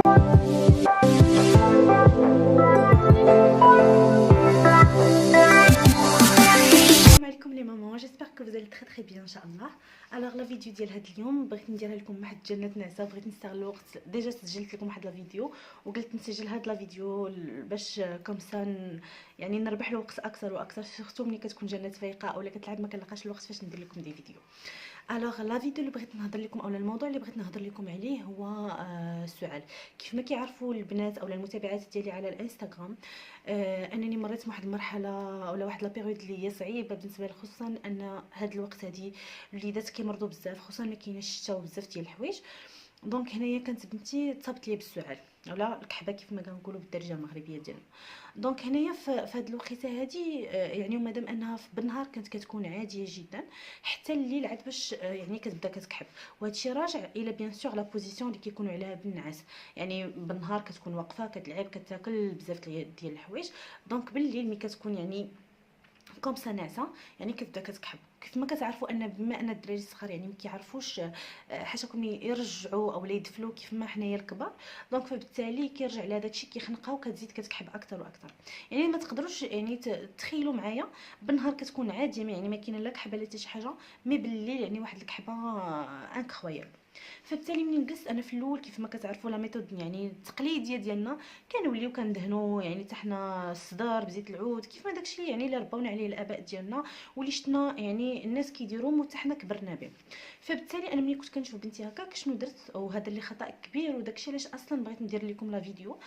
عليكم لي ماما، جيسبر كو فوزالي تري بيان ان شاء الله. الوغ لا فيديو ديال هاد اليوم بغيت نديرها لكم واحد جنة نعسه. بغيت نستغل الوقت، ديجا سجلت لكم واحد لا فيديو وقلت نسجل هاد لا فيديو باش كومسا يعني نربح الوقت اكثر واكثر، سورتو ملي كتكون جنة فايقه اولا كتلعب ما كنلقاش الوقت فاش ندير لكم دي فيديو. الوغ لا فيديو اللي بغيت نهضر لكم اولا الموضوع اللي بغيت نهضر لكم عليه هو السؤال. كيف ما كيعرفوا البنات اولا المتابعات ديالي على الانستغرام، انني مريت بواحد المرحله اولا واحد لا بيريود اللي هي صعيبه بالنسبه لي، خصوصا ان هاد الوقت هادي الوليدات كيمرضوا بزاف، خصوصا ما كايناش الشتا وبزاف ديال الحوايج. دونك هنايا كانت بنتي تصابت لي بالسعال اولا الكحبه كيف ما كنقولوا بالدارجه المغربيه ديالنا. دونك هنايا في هاد الوقيته هادي يعني ومادام انها بالنهار كانت كتكون عاديه جدا، حتى الليل عاد باش يعني كتبدا كتكحب. وهادشي راجع الى بيان سور لا بوزيسيون اللي كيكونوا عليها بالنعاس. يعني بالنهار كتكون واقفه كتلعب كتاكل بزاف ديال الحوايج، دونك بالليل ملي كتكون يعني كومسا ناعسه يعني كتبدا كتكحب. كيف ما كتعرفوا ان بما ان الدراري الصغار يعني ما كيعرفوش حاشاكم يرجعوا اولا يدفلوا كيف ما حنايا الكبار، دونك فبالتالي كيرجع لهذا الشيء كيخنقها وكتزيد كتكحب اكثر واكثر. يعني ما تقدروش يعني تخيلوا معايا بالنهار كتكون عاديه يعني ما كاينه لا كحبه لا حتى شي حاجه، مي بالليل يعني واحد الكحبه انكرويابل. فبالتالي منين جلست انا في الاول كيف ما كتعرفوا لا ميثود يعني التقليديه ديالنا، كنوليو كندهنوا يعني حتى حنا الصدر بزيت العود كيف ما داكشي يعني اللي ربونا عليه الاباء ديالنا واللي شفنا يعني الناس كيديروا حتى حنا كبرنا به. فبالتالي انا ملي كنت كنشوف بنتي هكاك شنو درت، وهذا اللي خطا كبير وداكشي علاش اصلا بغيت ندير لكم لا فيديو.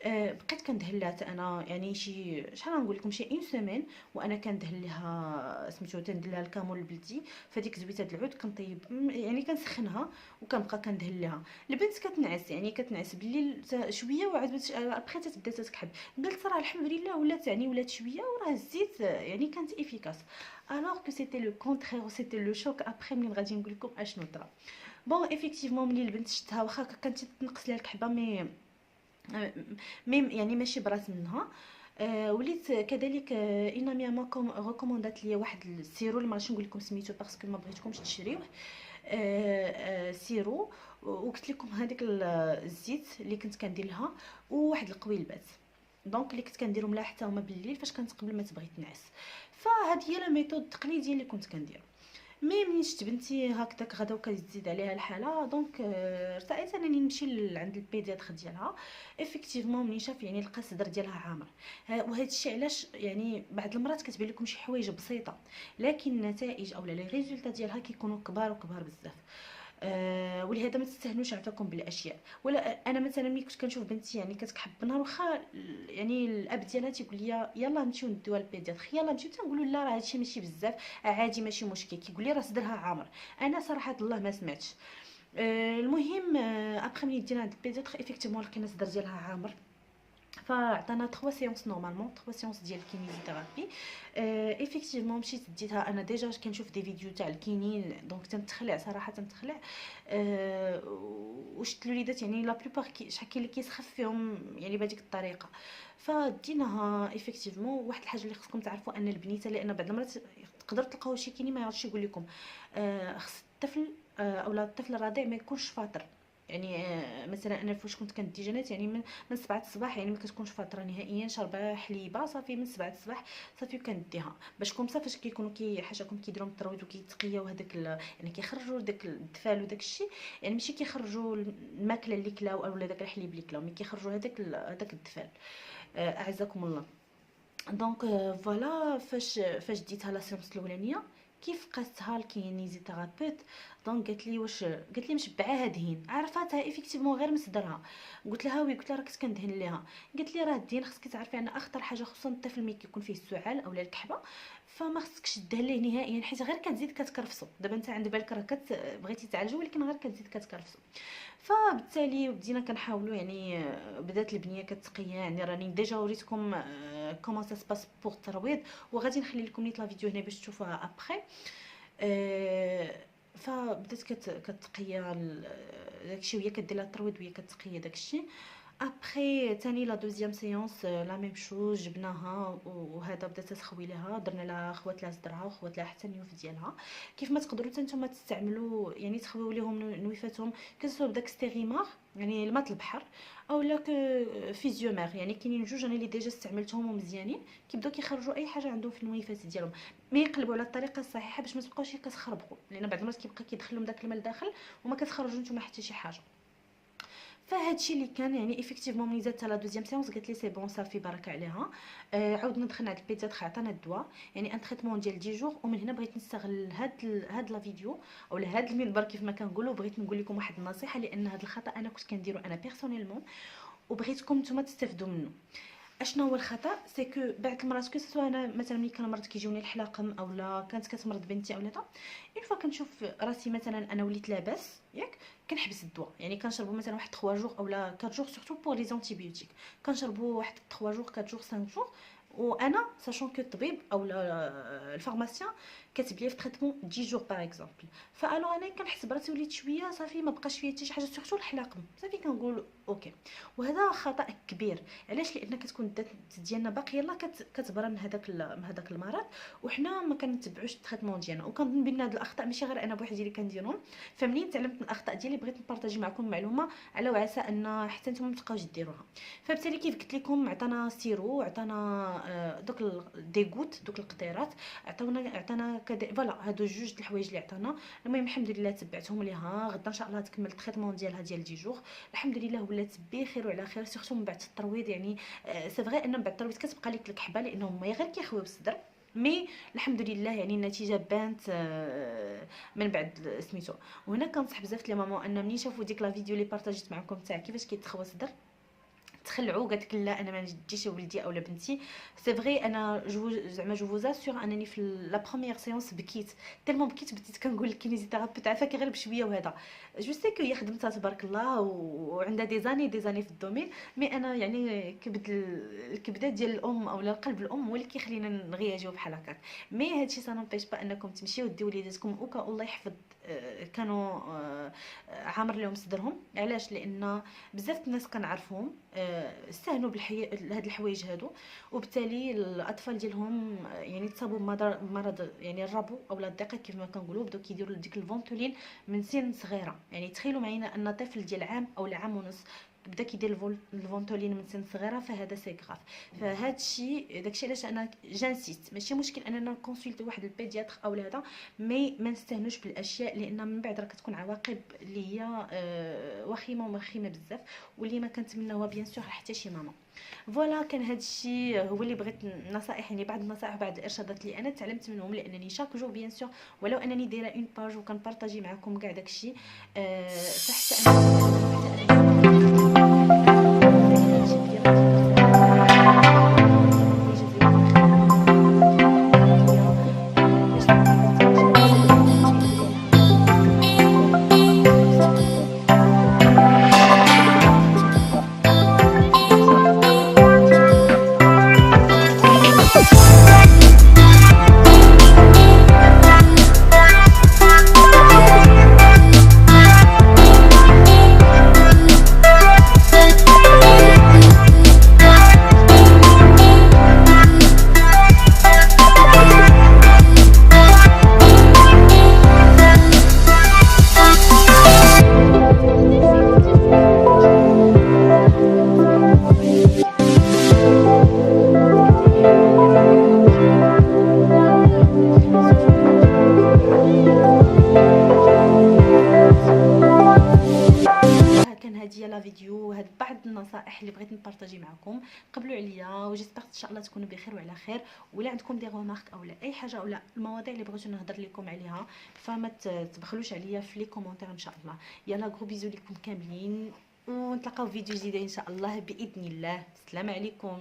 بقيت كندهن لها حتى انا يعني شي شحال نقول لكم شي اون سيمين، وانا كندهن لها سميتو تندير لها الكامون البلدي فديك زويته د العود كنطيب يعني كنسخنها وكنبقى كندهن لها. البنت كتنعس يعني كتنعس بالليل شويه وعاد ابخي تتبدا تكحب. قلت راه الحمد لله ولات يعني ولات شويه وراه الزيت يعني كانت افيكاس. الوغ كو سيتي لو كونترير سيتي لو شوك ابخي منين غادي نقول لكم اشنو طرا. بون ايفيكتيفمون ملي البنت شفتها واخا كانت تنقص لها الكحبه مي يعني ماشي برات منها. وليت كذلك ان ميا ريكوموندات ليا واحد السيرو اللي ما نقول لكم سميتو باسكو ما بغيتكمش تشريوه. سيرو. وقلت لكم هذيك الزيت اللي كنت كندير لها وواحد القويلبات، دونك اللي كنت كنديرهم لها حتى هما بالليل فاش كانت قبل ما تبغي تنعس. فهذه هي لا ميثود التقليديه اللي كنت كندير. مي منين شفت بنتي هكذاك غدا وكتزيد عليها الحاله، دونك ارتأيت انني نمشي عند البيدياتر ديالها. افكتيفمون منين شاف يعني لقى الصدر ديالها عامر. وهذا الشيء علاش يعني بعض المرات كتبان لكم شي حوايج بسيطه لكن النتائج اولا لي ريزولطا ديالها كيكونوا كبار وكبار بزاف. ولهذا ما تستهنوش عفاكم بالاشياء. ولا انا مثلا ملي كنت كنشوف بنتي يعني كتكحب بنهار واخا يعني الاب ديالها تيقول لي يلا نمشيو ندوها للبيدياتر يلا نمشيو، تنقولوا لا راه هادشي ماشي بزاف عادي ماشي مشكل، كيقول لي راه صدرها عامر. انا صراحه الله ما سمعتش. المهم ابخي ملي دينا عند البيدياتر ايفيكتيفمون لقينا الصدر ديالها عامر. فعطانا 3 سيونس نورمالمون 3 سيونس ديال الكينيزيثيرابي. ايفيكتيفمون مشيت ديتها انا ديجا كنشوف دي فيديو تاع الكينين دونك تنتخلع صراحه تنتخلع. وشت الوليدات يعني لا بلوبار شحال كاين اللي كيسخف فيهم يعني بهذيك الطريقه. فديناها ايفيكتيفمون. واحد الحاجه اللي خصكم تعرفوا ان البنيته لان بعض المرات تقدر تلقاو شي كيني ما يعرفش يقول لكم خص الطفل اولا الطفل الرضيع ما يكونش فاطر. يعني مثلا انا فاش كنت كندي جنات يعني من 7 الصباح يعني ما كتكونش فاطره نهائيا، شاربه حليبه صافي من 7 الصباح صافي وكنديها باش كومسا فاش كيكونوا حاجاكم كيديروا الترويض وكيتقياو هذاك يعني كيخرجوا داك الدفال وداك الشيء. يعني ماشي كيخرجوا الماكله اللي كلاو اولا داك الحليب اللي كلاو، مي كيخرجوا هذاك الدفال. اعزكم الله. دونك فوالا فاش ديتها لا سيونس الاولانيه كيف قاستها الكينيزيثيرابيوت. دونك قالت لي مشبعاها دهين عرفتها ايفيكتيفمون غير مصدرها. قلت لها وي، قلت لها راه كنت كندهن ليها. قالت لي راه الدهين خصك تعرفي ان اخطر حاجه خصوصا الطفل ملي كيكون فيه السعال اولا الكحبه فما خصكش تدهن ليه نهائيا حيت غير كتزيد كتكرفصو. دابا انت عند بالك راه بغيتي تعالجو ولكن غير كتزيد كتكرفصو. فبالتالي بدينا كنحاولوا يعني بدات البنيه كتقيا يعني راني ديجا وريتكم كومون سا سباس بور الترويض وغادي نخلي لكم نيت لا فيديو هنا باش تشوفوها ابخي. فبدات كتقيا داكشي وهي كدير لها الترويض وهي كتقيا داكشي. ابخي تاني لا دوزيام سيونس لا ميم شوز جبناها، وهذا بدات تخوي لها، درنا لها خوات لها صدرها وخوات لها حتى النيوف ديالها. كيف ما تقدروا حتى نتوما تستعملوا يعني تخويو ليهم نويفاتهم كسوا بداك ستيغيمار يعني الماء البحر، اولا فيزيومير. يعني كاينين جوج انا اللي ديجا استعملتهم ومزيانين، كيبداو كيخرجوا اي حاجه عندهم في النويفات ديالهم. مي يقلبوا على الطريقه الصحيحه باش ما تبقاوش كتخربقوا، لان بعض المرات كيبقى كيدخلهم داك الماء لداخل وما كتخرجوا نتوما حتى شي حاجه. فهادشي اللي كان يعني ايفيكتيفمون ملي زادت لا دوزيام سيونس قالت لي سي بون صافي بارك عليها. عاودنا دخلنا عند البيدياتر عطانا الدواء، يعني ان تريتمون ديال 10 جوغ. ومن هنا بغيت نستغل هاد لا فيديو اولا هاد المنبر كيف ما كنقولوا، بغيت نقول لكم واحد النصيحه، لان هاد الخطا انا كنت كنديرو انا بيرسونيلمون، وبغيتكم نتوما تستافدوا منه. اشنو هو الخطا؟ سي كو بعض المرات سوا انا مثلا ملي كنمرض كيجوني الحلاقم، اولا كانت كتمرض بنتي اولا تا، اون فوا كنشوف راسي مثلا انا وليت لاباس ياك، كنحبس الدواء. يعني كنشربو مثلا واحد 3 جوغ اولا 4 جوغ، سورتو بور لي زونتيبيوتيك كنشربو واحد 3 جوغ 4 جوغ 5 جوغ. وانا ساشون كو الطبيب اولا الفارماسيان كاتب لي في تريتمون 10 جوغ باغ اكزومبل. فالو انا كنحس براسي وليت شويه صافي ما بقاش فيا حتى شي حاجه، سورتو الحلاقم صافي كنقول اوكي. وهذا خطا كبير. علاش؟ لان كتكون الذات ديالنا باقيه لا كتبرى من هذاك المرض، وحنا ما كنتبعوش التريتمون ديالنا. وكنظن بان هاد الاخطاء ماشي غير انا بوحدي اللي كنديرهم. فمنين تعلمت من الاخطاء ديالي بغيت نبارطاجي معكم معلومه على وعسى ان حتى نتوما ما تبقاوش ديروها. فبالتالي كيف قلت لكم عطانا سيرو، عطانا دوك ديغوت دوك القطيرات، عطانا فوالا هادو جوج د الحوايج اللي عطانا. المهم الحمد لله تبعتهم ليها. غدا ان شاء الله تكمل التريتمون ديالها ديال 10 جوغ. الحمد لله ولات بخير وعلى خير، سورتو من بعد الترويض. يعني سي فغي ان من بعد الترويض كتبقى لك الكحبه لانهم غير كيخويو الصدر، مي الحمد لله يعني النتيجه بانت من بعد سميتو. وهنا كنصح بزاف لي ماما ان ملي شافوا ديك لا فيديو اللي بارطاجيت معكم تاع كيفاش كيتخوى الصدر تخلعوا. قالت لك لا انا ما نجديش ولدي اولا بنتي. سي فغي انا زعما جو فوز اسور انني في لا بروميير سيونس بكيت تالمون بكيت، بديت كنقول الكينيزيثيرابي تعافاك غير بشويه. وهذا جو سي كو هي خدمتها تبارك الله وعندها دي زاني في الدومين، مي انا يعني الكبده ديال الام اولا قلب الام هو اللي كيخلينا نغياجيو بحال هكاك. مي هادشي سا نوبيش با انكم تمشيو ديو وليداتكم وكا الله يحفظ كانوا عامر لهم صدرهم. علاش؟ لان بزاف الناس كنعرفهم استهنوا هاد الحوايج هادو، وبالتالي الاطفال ديالهم يعني تصابوا بمرض يعني الربو اولا الضيقه كيف ما كنقولوا، بداو كيديروا ديك الفونتولين من سن صغيره. يعني تخيلوا معايا ان طفل ديال عام اولا عام ونص بدا كيدير الفونتولين من سن صغيره، فهذا سي غاف. فهاد الشيء داكشي علاش انا جانسيت ماشي مشكل اننا نكونسلتي واحد البيدياتر اولا هذا، مي ما نستهنوش بالاشياء لان من بعد راه كتكون عواقب اللي هي وخيمه ومخيمه بزاف، واللي ما كنتمناوها بيان سور حتى شي ماما. فوالا كان هذا الشيء هو اللي بغيت نصائح، يعني بعض النصائح بعض الارشادات اللي انا تعلمت منهم، لانني شاك جو بيان سور ولو انني دايره اون باج وكنبارطاجي معكم كاع داكشي فحتى هذه لا فيديو. هاد بعض النصائح اللي بغيت نبارطاجي معكم، قبلوا عليا وجيسبر ان شاء الله تكونوا بخير وعلى خير. ولا عندكم دي رومارك اولا اي حاجه اولا المواضيع اللي بغيتو نهضر لكم عليها فما تبخلوش عليا في لي كومونتير ان شاء الله. يلا غرو بيزو لكم كاملين، ونتلاقاو في فيديو جديد ان شاء الله باذن الله. السلام عليكم.